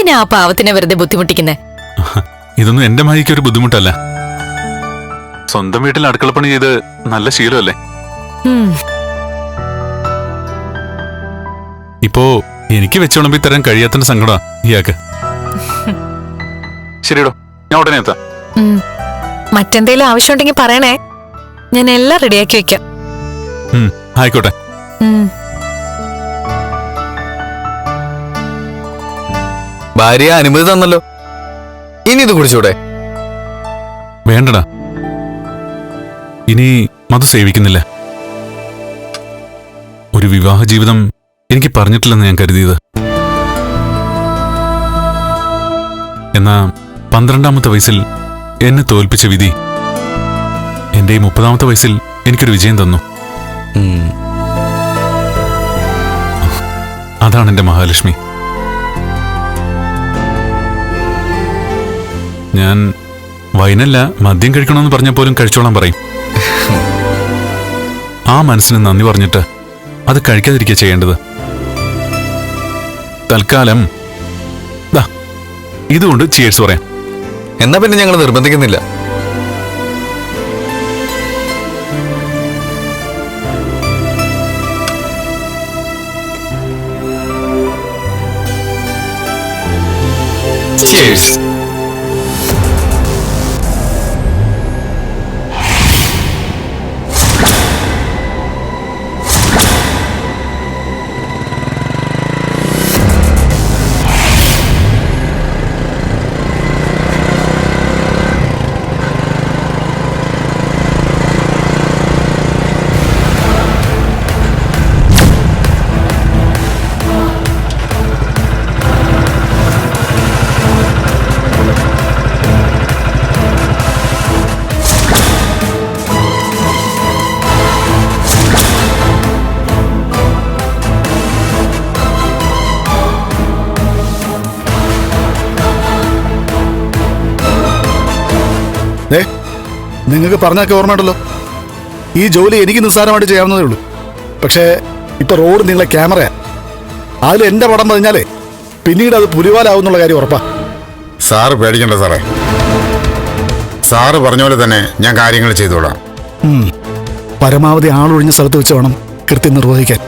എന്തിനാ ആ പാവത്തിനെ വെറുതെ ബുദ്ധിമുട്ടിക്കുന്നേ? ഇതൊന്നും എന്റെ മഹിക്ക് ഒരു ബുദ്ധിമുട്ടല്ല. സ്വന്തം വീട്ടിൽ അടുക്കളപ്പണി ചെയ്ത് നല്ല ശീലമല്ലേ. ഇപ്പോ എനിക്ക് വെച്ചുണമ്പി തരാൻ കഴിയാത്ത സങ്കട ഇയാൾക്ക്. ശരിയോ, ഞാൻ ഉടനെ എത്താം. മറ്റെന്തെങ്കിലും ആവശ്യമുണ്ടെങ്കിൽ പറയണേ, ഞാൻ എല്ലാം റെഡിയാക്കി വെക്കാം. ആയിക്കോട്ടെ. ഭാര്യ അനുമതി തന്നല്ലോ, ഇനി ഇത് കുടിച്ചൂടെ? വേണ്ടടാ, ഇനി മധു സേവിക്കുന്നില്ല. ഒരു വിവാഹ ജീവിതം എനിക്ക് പറഞ്ഞിട്ടില്ലെന്ന് ഞാൻ കരുതിയത്. എന്നാ 12ാമത്തെ വയസ്സിൽ എന്നെ തോൽപ്പിച്ച വിധി എന്റെ ഈ 30ാമത്തെ വയസ്സിൽ എനിക്കൊരു വിജയം തന്നു. അതാണ് എന്റെ മഹാലക്ഷ്മി. ഞാൻ വൈനല്ല മദ്യം കഴിക്കണമെന്ന് പറഞ്ഞാൽ പോലും കഴിച്ചോളാൻ പറയും. ആ മനസ്സിന് നന്ദി പറഞ്ഞിട്ട് അത് കഴിക്കാതിരിക്കുക ചെയ്യേണ്ടത്. തൽക്കാലം ഇതുകൊണ്ട് ചിയേഴ്സ് പറയാം. എന്നാ പിന്നെ ഞങ്ങൾ നിർബന്ധിക്കുന്നില്ല. Cheers. നിങ്ങൾക്ക് പറഞ്ഞൊക്കെ ഓർമ്മയുണ്ടല്ലോ, ഈ ജോലി എനിക്ക് നിസ്സാരമായിട്ട് ചെയ്യാവുന്നതേ ഉള്ളൂ. പക്ഷേ ഇപ്പൊ റോഡ് നിങ്ങളെ ക്യാമറയാ. അതിൽ എന്റെ പടം പറഞ്ഞാലേ പിന്നീട് അത് പുലിവാലാവുന്നുള്ള കാര്യം ഉറപ്പാ. സാറ് പേടിക്കണ്ട സാറേ, സാറ് പറഞ്ഞ പോലെ തന്നെ ഞാൻ കാര്യങ്ങൾ ചെയ്തോളാം. പരമാവധി ആളൊഴിഞ്ഞ സ്ഥലത്ത് വെച്ച് വേണം കൃത്യം നിർവഹിക്കാൻ.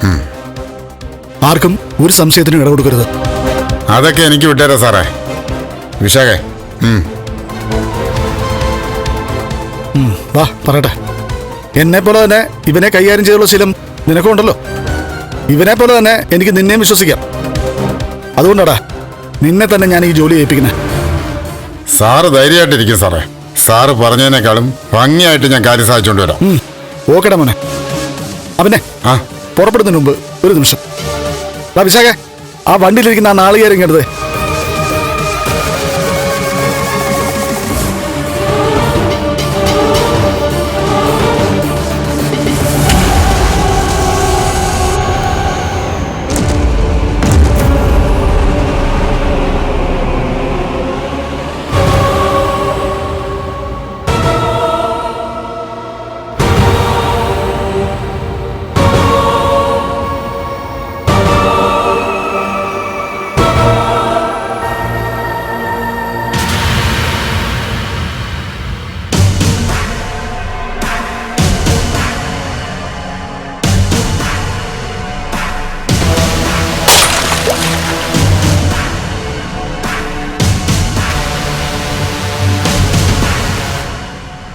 ആർക്കും ഒരു സംശയത്തിനും ഇടകൊടുക്കരുത്. അതൊക്കെ എനിക്ക് വിട്ടേരാ സാറേ. വിശാഖേ, വാ പറയട്ടെ. എന്നെ പോലെ തന്നെ ഇവനെ കൈകാര്യം ചെയ്തുള്ള ശീലം നിനക്കുണ്ടല്ലോ. ഇവനെ പോലെ തന്നെ എനിക്ക് നിന്നെയും വിശ്വസിക്കാം. അതുകൊണ്ടാടാ നിന്നെ തന്നെ ഞാൻ ഈ ജോലി ഏൽപ്പിക്കുന്നത്. സാറ് ധൈര്യമായിട്ടിരിക്കും സാറേ. സാറ് പറഞ്ഞതിനേക്കാളും ഭംഗിയായിട്ട് ഞാൻ കാര്യം സാധിച്ചുകൊണ്ട് വരാം. ഓക്കെടാ മോനെ. അവനെ പുറപ്പെടുന്നതിന് മുമ്പ് ഒരു നിമിഷം വിശാഖേ, ആ വണ്ടിയിലിരിക്കുന്ന ആ നാളികേരം ഇങ്ങെടുത്തേ.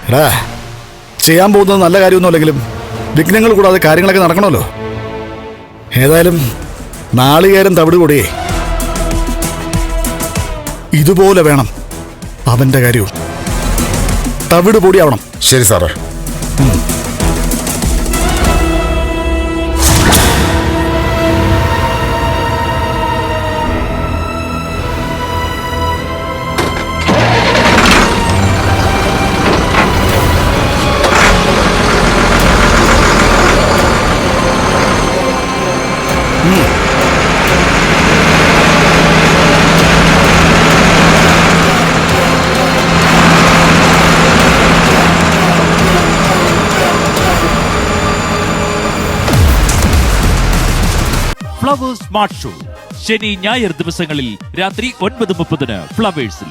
എടാ, ചെയ്യാൻ പോകുന്നത് നല്ല കാര്യമൊന്നും അല്ലെങ്കിലും വിഘ്നങ്ങൾ കൂടാതെ കാര്യങ്ങളൊക്കെ നടക്കണമല്ലോ. ഏതായാലും നാളികേരം തവിട് കൂടിയേ ഇതുപോലെ വേണം അവന്റെ കാര്യവും. തവിട് പൊടിയാവണം. ശരി സാറേ. സ്മാർട്ട് ഷോ ശനി ഞായർ ദിവസങ്ങളിൽ രാത്രി 9:30 ഫ്ലവേഴ്സിൽ.